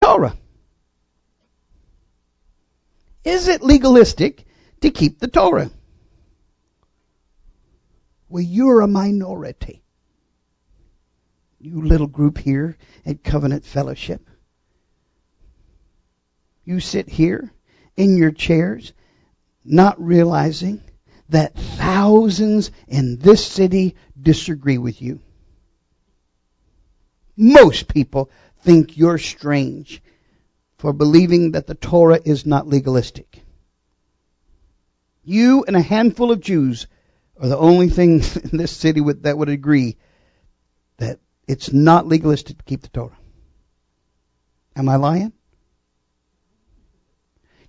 Torah? Is it legalistic to keep the Torah? Well, you're a minority. You little group here at Covenant Fellowship. You sit here in your chairs not realizing that thousands in this city disagree with you. Most people think you're strange for believing that the Torah is not legalistic. You and a handful of Jews are the only things in this city that would agree that it's not legalistic to keep the Torah. Am I lying?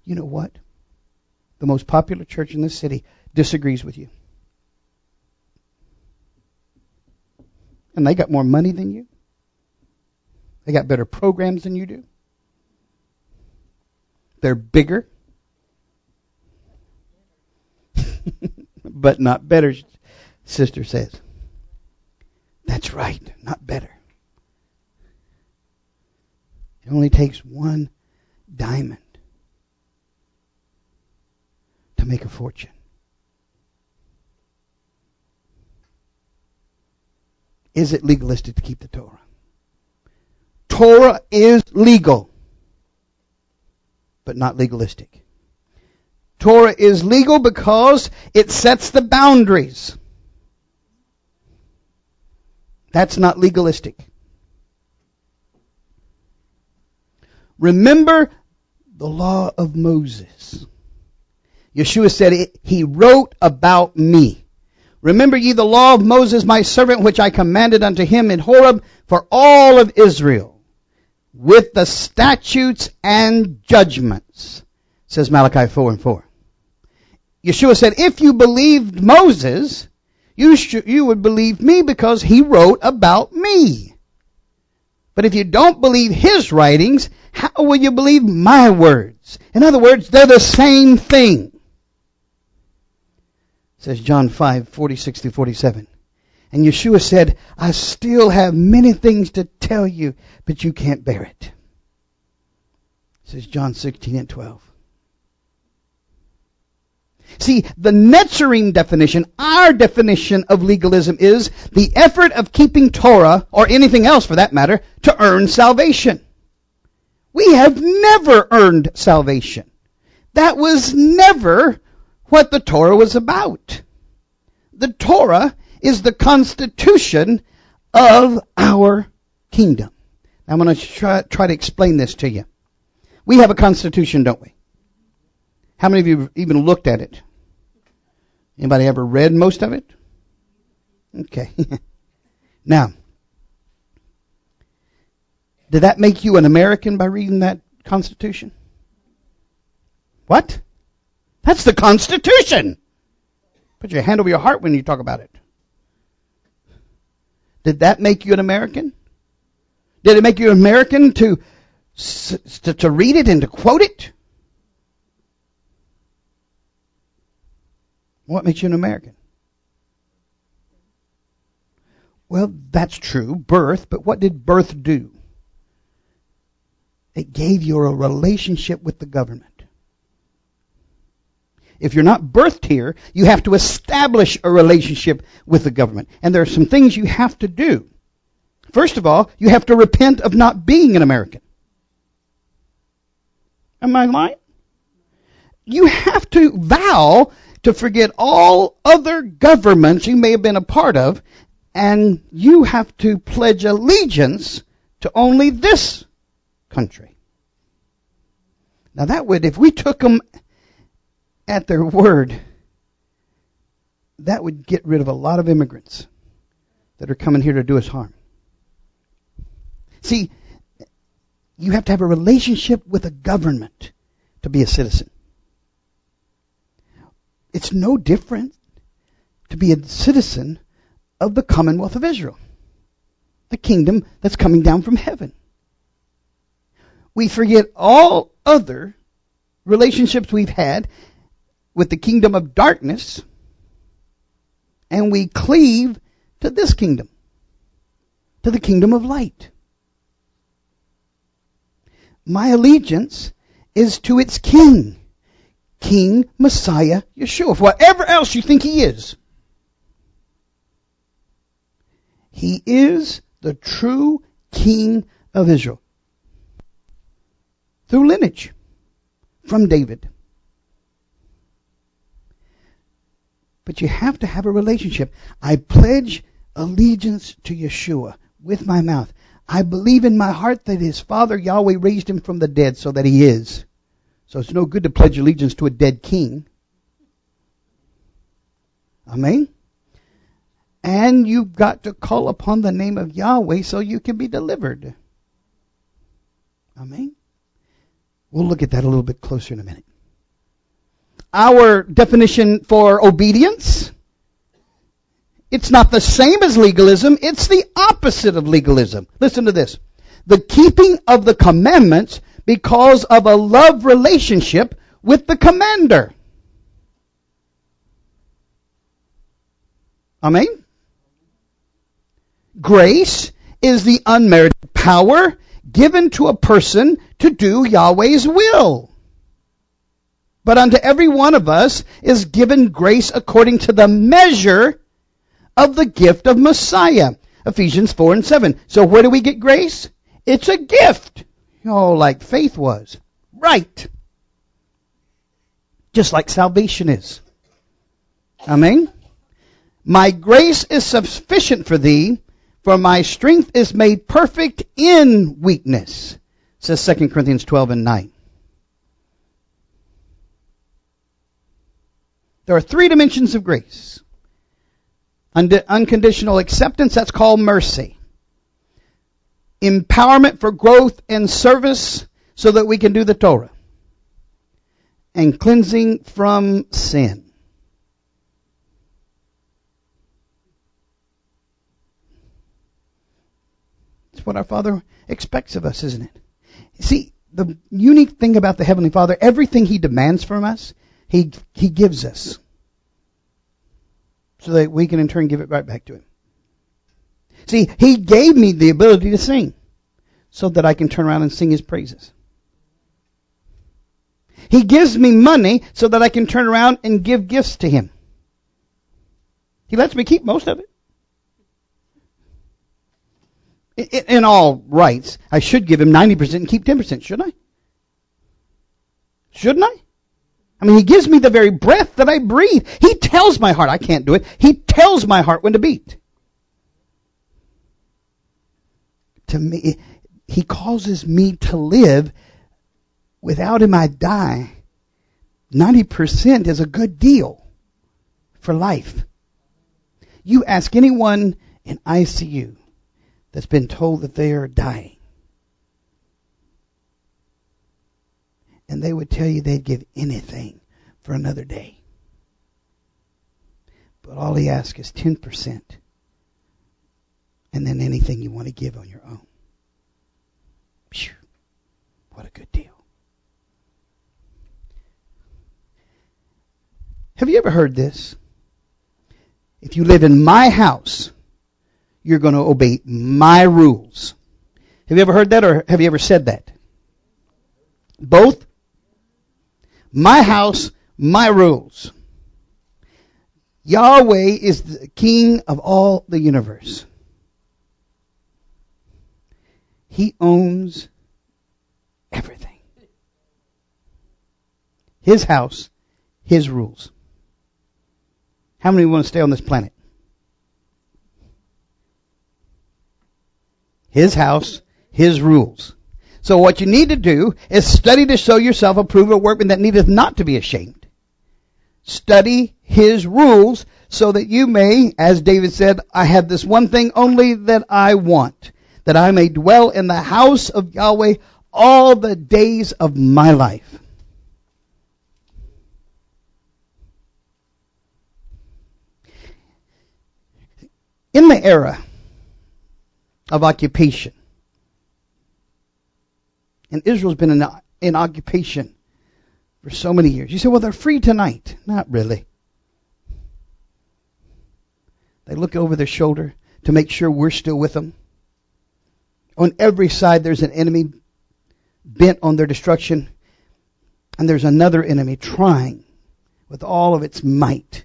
You know what? The most popular church in this city disagrees with you. And they got more money than you. They got better programs than you do. They're bigger. But not better, sister says. That's right, not better. It only takes one diamond to make a fortune. Is it legalistic to keep the Torah? Torah is legal, but not legalistic. Torah is legal because it sets the boundaries. That's not legalistic. Remember the law of Moses. Yeshua said, he wrote about me. Remember ye the law of Moses, my servant, which I commanded unto him in Horeb for all of Israel, with the statutes and judgments, says Malachi 4:4. Yeshua said, if you believed Moses, you would believe me because he wrote about me. But if you don't believe his writings, how will you believe my words? In other words, they're the same thing. Says John 5:46-47. And Yeshua said, I still have many things to tell you, but you can't bear it. Says John 16:12. See, the Netzarim definition, our definition of legalism, is the effort of keeping Torah, or anything else for that matter, to earn salvation. We have never earned salvation. That was never what the Torah was about. The Torah is the constitution of our kingdom. Now, I'm going to try to explain this to you. We have a constitution, don't we? How many of you have even looked at it? Anybody ever read most of it? Okay. Now, did that make you an American by reading that Constitution? What? That's the Constitution. Put your hand over your heart when you talk about it. Did that make you an American? Did it make you an American to read it and to quote it? What makes you an American? Well, that's true, birth, but what did birth do? It gave you a relationship with the government. If you're not birthed here, you have to establish a relationship with the government. And there are some things you have to do. First of all, you have to repent of not being an American. Am I lying? You have to vow to forget all other governments you may have been a part of, and you have to pledge allegiance to only this country. Now that would, if we took them at their word, that would get rid of a lot of immigrants that are coming here to do us harm. See, you have to have a relationship with a government to be a citizen. It's no different to be a citizen of the Commonwealth of Israel, the kingdom that's coming down from heaven. We forget all other relationships we've had with the kingdom of darkness, and we cleave to this kingdom, to the kingdom of light. my allegiance is to its King. King Messiah Yeshua. Whatever else you think he is. He is the true King of Israel. Through lineage. From David. But you have to have a relationship. I pledge allegiance to Yeshua with my mouth. I believe in my heart that his father Yahweh raised him from the dead so that he is. So it's no good to pledge allegiance to a dead king. Amen? And you've got to call upon the name of Yahweh so you can be delivered. Amen? We'll look at that a little bit closer in a minute. Our definition for obedience, it's not the same as legalism, it's the opposite of legalism. Listen to this. The keeping of the commandments because of a love relationship with the commander. Amen? Grace is the unmerited power given to a person to do Yahweh's will. But unto every one of us is given grace according to the measure of the gift of Messiah. Ephesians 4 and 7. So where do we get grace? It's a gift. Oh, like faith was. Right. Just like salvation is. Amen? My grace is sufficient for thee, for my strength is made perfect in weakness. Says 2 Corinthians 12 and 9. There are three dimensions of grace. Unconditional acceptance, that's called mercy. Empowerment for growth and service so that we can do the Torah. And cleansing from sin. It's what our Father expects of us, isn't it? See, the unique thing about the Heavenly Father, everything He demands from us, He gives us. So that we can in turn give it right back to Him. See, He gave me the ability to sing. So that I can turn around and sing His praises. He gives me money so that I can turn around and give gifts to Him. He lets me keep most of it. In all rights, I should give Him 90% and keep 10%, shouldn't I? Shouldn't I? I mean, He gives me the very breath that I breathe. He tells my heart, I can't do it. He tells my heart when to beat. To me, He causes me to live. Without Him, I die. 90% is a good deal for life. You ask anyone in ICU that's been told that they are dying, and they would tell you they'd give anything for another day. But all He asks is 10%. And then anything you want to give on your own. Phew, what a good deal. Have you ever heard this? If you live in my house, you're going to obey my rules. Have you ever heard that, or have you ever said that? Both? My house, my rules. Yahweh is the King of all the universe. He owns everything. His house, His rules. How many want to stay on this planet? His house, His rules. So what you need to do is study to show yourself approved, a workman that needeth not to be ashamed. Study His rules so that you may, as David said, I have this one thing only that I want, that I may dwell in the house of Yahweh all the days of my life. In the era of occupation, and Israel's been in occupation for so many years. You say, well, they're free tonight. Not really. They look over their shoulder to make sure we're still with them. On every side, there's an enemy bent on their destruction. And there's another enemy trying with all of its might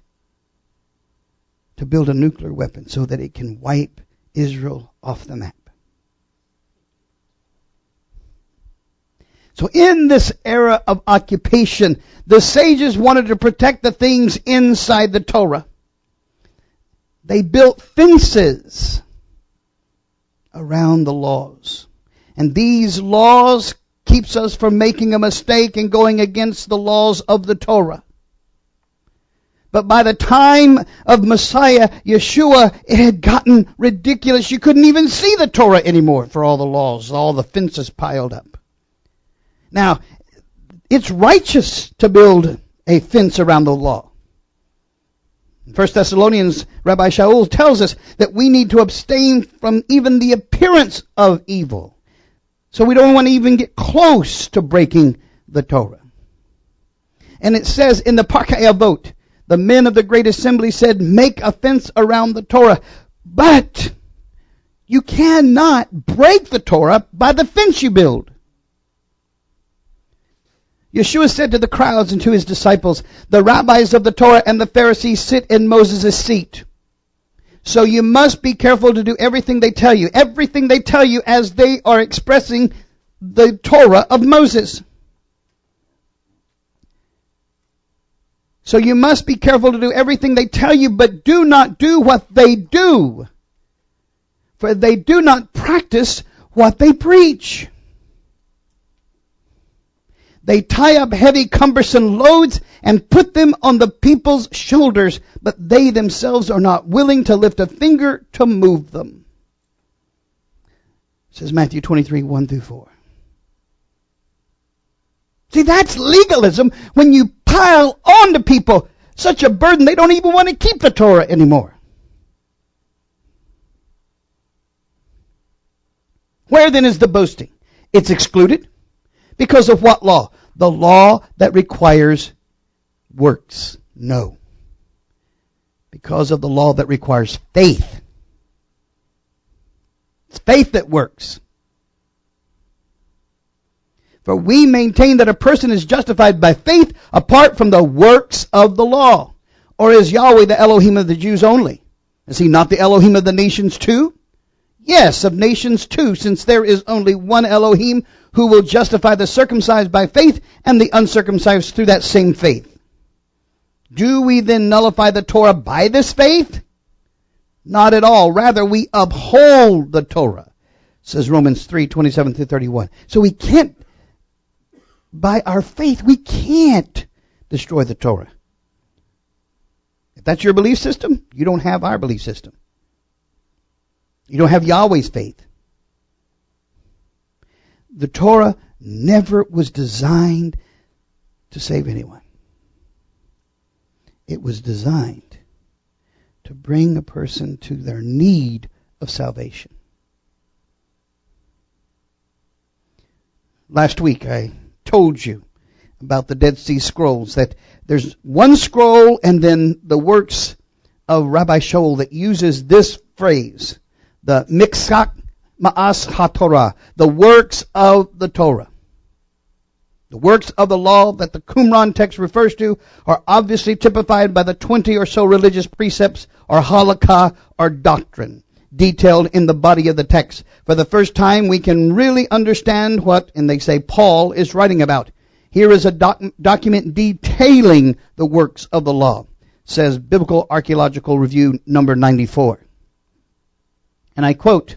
to build a nuclear weapon so that it can wipe Israel off the map. So in this era of occupation, the sages wanted to protect the things inside the Torah. They built fences around the laws. And these laws keeps us from making a mistake and going against the laws of the Torah. But by the time of Messiah, Yeshua, it had gotten ridiculous. You couldn't even see the Torah anymore for all the laws, all the fences piled up. Now, it's righteous to build a fence around the law. In 1 Thessalonians, Rabbi Shaul tells us that we need to abstain from even the appearance of evil. So we don't want to even get close to breaking the Torah. And it says in the Parkei Avot, the men of the great assembly said, make a fence around the Torah. But you cannot break the Torah by the fence you build. Yeshua said to the crowds and to his disciples, the rabbis of the Torah and the Pharisees sit in Moses' seat. So you must be careful to do everything they tell you as they are expressing the Torah of Moses. So you must be careful to do everything they tell you, but do not do what they do, for they do not practice what they preach. They tie up heavy, cumbersome loads and put them on the people's shoulders, but they themselves are not willing to lift a finger to move them. Says Matthew 23, 1-4. See, that's legalism when you pile on to people such a burden they don't even want to keep the Torah anymore. Where then is the boasting? It's excluded. Because of what law? The law that requires works. No. Because of the law that requires faith. It's faith that works. For we maintain that a person is justified by faith apart from the works of the law. Or is Yahweh the Elohim of the Jews only? Is he not the Elohim of the nations too? Yes, of nations too, since there is only one Elohim who will justify the circumcised by faith and the uncircumcised through that same faith. Do we then nullify the Torah by this faith? Not at all. Rather, we uphold the Torah, says Romans 3:27-31. So we can't, by our faith, we can't destroy the Torah. If that's your belief system, you don't have our belief system. You don't have Yahweh's faith. The Torah never was designed to save anyone. It was designed to bring a person to their need of salvation. Last week I told you about the Dead Sea Scrolls, that there's one scroll and then the works of Rabbi Shaul that uses this phrase, the Miksak Ma'as HaTorah, the works of the Torah. The works of the law that the Qumran text refers to are obviously typified by the 20 or so religious precepts or halakha or doctrine detailed in the body of the text. For the first time, we can really understand what, and they say, Paul is writing about. Here is a document detailing the works of the law, says Biblical Archaeological Review number 94. And I quote,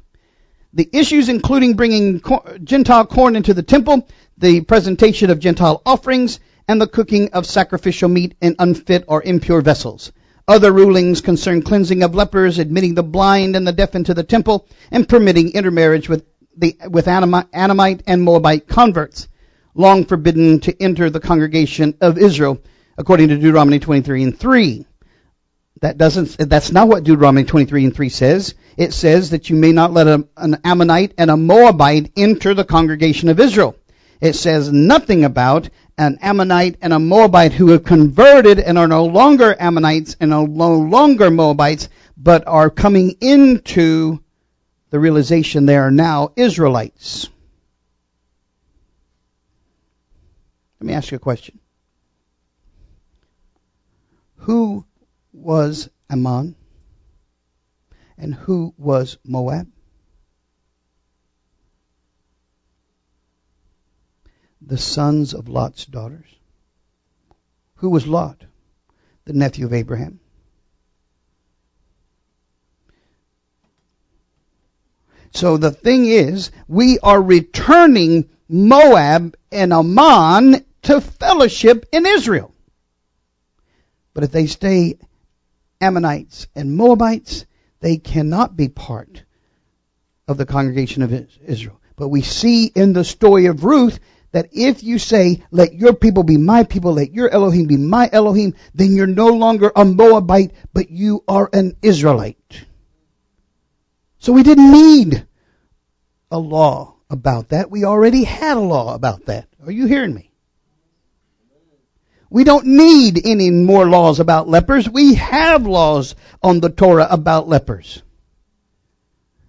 the issues including bringing Gentile corn into the temple, the presentation of Gentile offerings, and the cooking of sacrificial meat in unfit or impure vessels. Other rulings concern cleansing of lepers, admitting the blind and the deaf into the temple, and permitting intermarriage with Ammonite and Moabite converts, long forbidden to enter the congregation of Israel, according to Deuteronomy 23:3. That's not what Deuteronomy 23:3 says. It says that you may not let an Ammonite and a Moabite enter the congregation of Israel. It says nothing about an Ammonite and a Moabite who have converted and are no longer Ammonites and are no longer Moabites, but are coming into the realization they are now Israelites. Let me ask you a question. Who was Ammon? And who was Moab? The sons of Lot's daughters. Who was Lot? The nephew of Abraham. So the thing is, we are returning Moab and Ammon to fellowship in Israel. But if they stay Ammonites and Moabites, they cannot be part of the congregation of Israel. But we see in the story of Ruth that if you say, let your people be my people, let your Elohim be my Elohim, then you're no longer a Moabite, but you are an Israelite. So we didn't need a law about that. We already had a law about that. Are you hearing me? We don't need any more laws about lepers. We have laws on the Torah about lepers.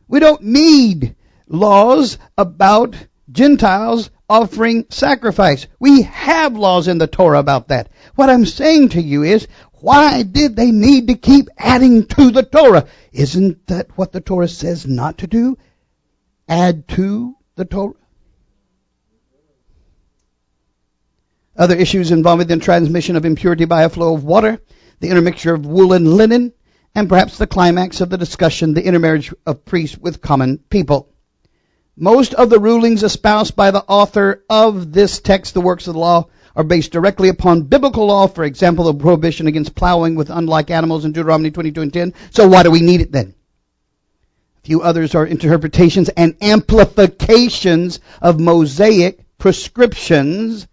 We don't need laws about Gentiles offering sacrifice. We have laws in the Torah about that. What I'm saying to you is, why did they need to keep adding to the Torah? Isn't that what the Torah says not to do? Add to the Torah. Other issues involving the transmission of impurity by a flow of water, the intermixture of wool and linen, and perhaps the climax of the discussion, the intermarriage of priests with common people. Most of the rulings espoused by the author of this text, the works of the law, are based directly upon biblical law. For example, the prohibition against plowing with unlike animals in Deuteronomy 22:10. So why do we need it then? A few others are interpretations and amplifications of Mosaic prescriptions.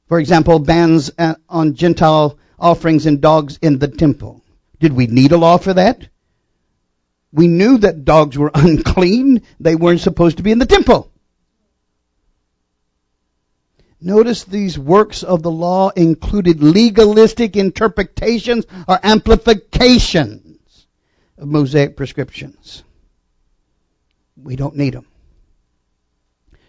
For example, bans on Gentile offerings and dogs in the temple. Did we need a law for that? We knew that dogs were unclean. They weren't supposed to be in the temple. Notice these works of the law included legalistic interpretations or amplifications of Mosaic prescriptions. We don't need them.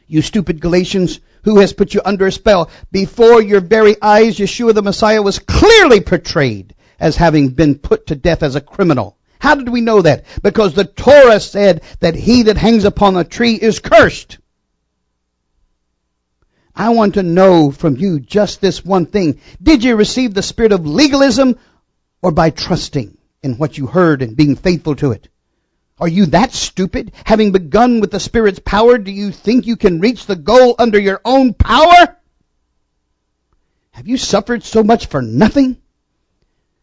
You stupid Galatians, who has put you under a spell? Before your very eyes, Yeshua the Messiah was clearly portrayed as having been put to death as a criminal. How did we know that? Because the Torah said that he that hangs upon a tree is cursed. I want to know from you just this one thing. Did you receive the spirit of legalism or by trusting in what you heard and being faithful to it? Are you that stupid? Having begun with the Spirit's power, do you think you can reach the goal under your own power? Have you suffered so much for nothing?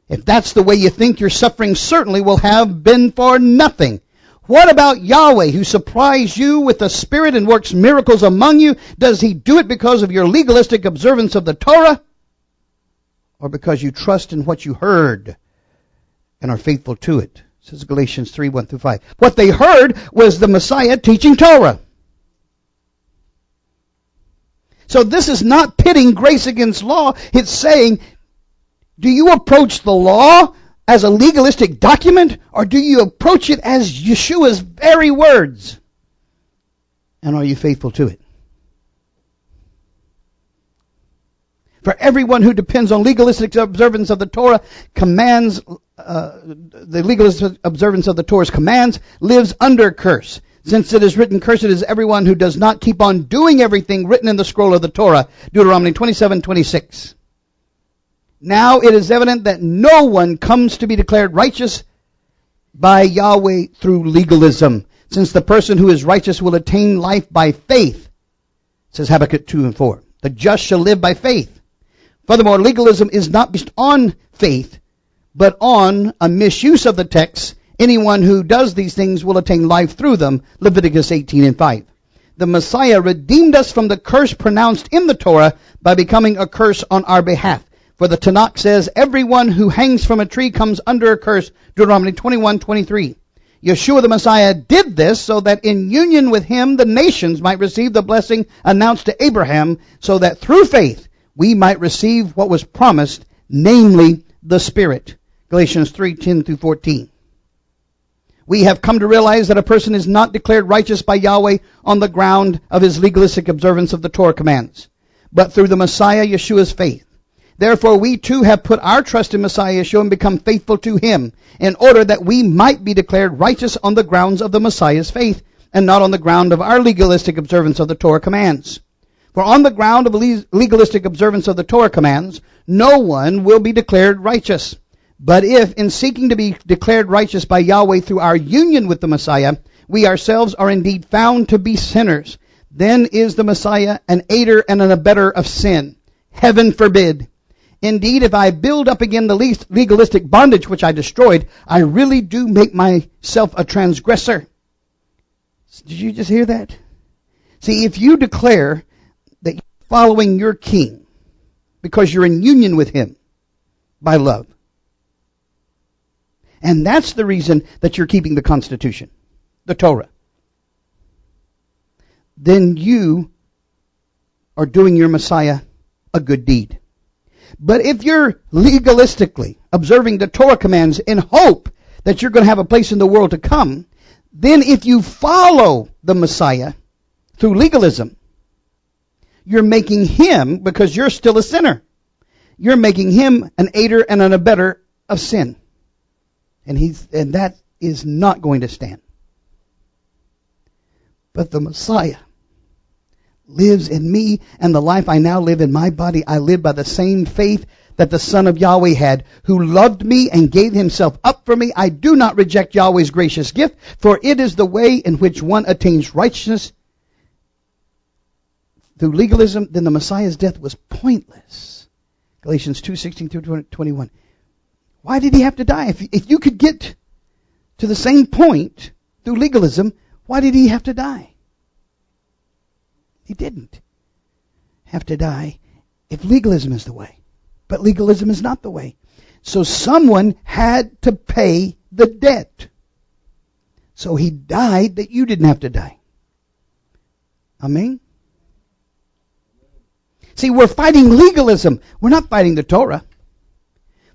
If that's the way you think, your suffering certainly will have been for nothing. What about Yahweh, who supplies you with the Spirit and works miracles among you? Does he do it because of your legalistic observance of the Torah? Or because you trust in what you heard and are faithful to it? Says Galatians 3:1-5. What they heard was the Messiah teaching Torah. So this is not pitting grace against law. It's saying, do you approach the law as a legalistic document, or do you approach it as Yeshua's very words? And are you faithful to it? For everyone who depends on legalistic observance of the Torah commands, the legalistic observance of the Torah's commands lives under curse. Since it is written, cursed is everyone who does not keep on doing everything written in the scroll of the Torah. Deuteronomy 27:26. Now it is evident that no one comes to be declared righteous by Yahweh through legalism, since the person who is righteous will attain life by faith, says Habakkuk 2:4. The just shall live by faith. Furthermore, legalism is not based on faith, but on a misuse of the text. Anyone who does these things will attain life through them. Leviticus 18:5. The Messiah redeemed us from the curse pronounced in the Torah by becoming a curse on our behalf. For the Tanakh says, everyone who hangs from a tree comes under a curse. Deuteronomy 21:23. Yeshua the Messiah did this so that in union with him the nations might receive the blessing announced to Abraham, so that through faith we might receive what was promised, namely the Spirit. Galatians 3:10-14. We have come to realize that a person is not declared righteous by Yahweh on the ground of his legalistic observance of the Torah commands, but through the Messiah Yeshua's faith. Therefore we too have put our trust in Messiah Yeshua and become faithful to him, in order that we might be declared righteous on the grounds of the Messiah's faith, and not on the ground of our legalistic observance of the Torah commands. For on the ground of legalistic observance of the Torah commands, no one will be declared righteous. But if, in seeking to be declared righteous by Yahweh through our union with the Messiah, we ourselves are indeed found to be sinners, then is the Messiah an aider and an abettor of sin. Heaven forbid. Indeed, if I build up again the least legalistic bondage which I destroyed, I really do make myself a transgressor. Did you just hear that? See, if you declare that you're following your king because you're in union with him by love, and that's the reason that you're keeping the Constitution, the Torah, then you are doing your Messiah a good deed. But if you're legalistically observing the Torah commands in hope that you're going to have a place in the world to come, then if you follow the Messiah through legalism, you're making him, because you're still a sinner, you're making him an aider and an abettor of sin. And that is not going to stand. But the Messiah lives in me, and the life I now live in my body, I live by the same faith that the Son of Yahweh had, who loved me and gave himself up for me. I do not reject Yahweh's gracious gift, for it is the way in which one attains righteousness through legalism. Then the Messiah's death was pointless. Galatians 2:16 through 21. Why did he have to die? If you could get to the same point through legalism, why did he have to die? He didn't have to die if legalism is the way. But legalism is not the way. So someone had to pay the debt. So he died that you didn't have to die. Amen? See, we're fighting legalism. We're not fighting the Torah.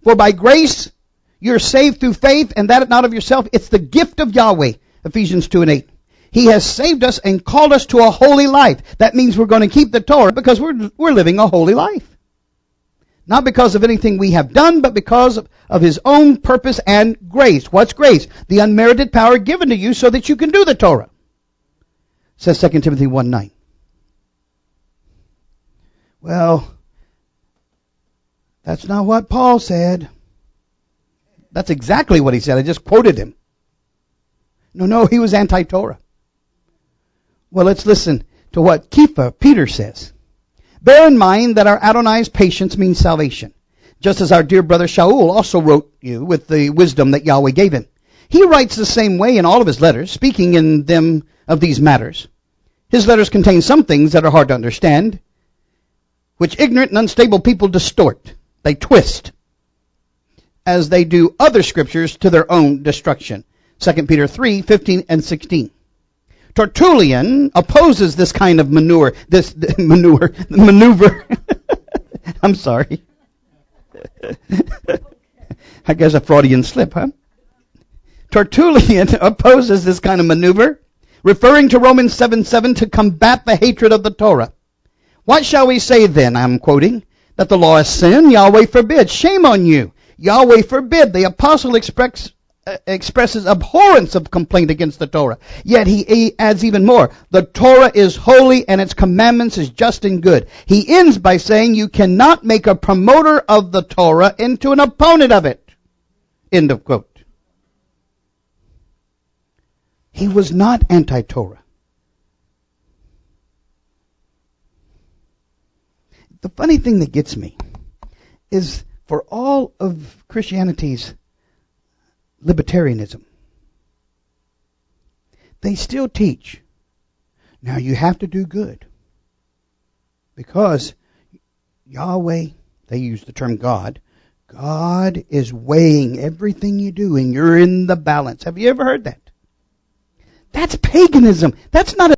For by grace you're saved through faith, and that not of yourself. It's the gift of Yahweh. Ephesians 2:8. He has saved us and called us to a holy life. That means we're going to keep the Torah because we're living a holy life. Not because of anything we have done, but because of his own purpose and grace. What's grace? The unmerited power given to you so that you can do the Torah. Says 2 Timothy 1:9. Well, that's not what Paul said. That's exactly what he said. I just quoted him. No, he was anti-Torah. Well, let's listen to what Peter says. Bear in mind that our Adonai's patience means salvation, just as our dear brother Shaul also wrote you with the wisdom that Yahweh gave him. He writes the same way in all of his letters, speaking in them of these matters. His letters contain some things that are hard to understand, which ignorant and unstable people distort. They twist, as they do other scriptures, to their own destruction. 2 Peter 3:15 and 16. Tertullian opposes this kind of maneuver. I'm sorry. I guess a Freudian slip, huh? Tertullian opposes this kind of maneuver, referring to Romans 7:7 to combat the hatred of the Torah. What shall we say then? I'm quoting. That the law is sin? Yahweh forbid. Shame on you. Yahweh forbid. The apostle expresses abhorrence of complaint against the Torah. Yet he adds even more. The Torah is holy and its commandments is just and good. He ends by saying you cannot make a promoter of the Torah into an opponent of it. End of quote. He was not anti-Torah. The funny thing that gets me is for all of Christianity's libertarianism, they still teach, now you have to do good. Because Yahweh, they use the term God, God is weighing everything you do and you're in the balance. Have you ever heard that? That's paganism. That's not a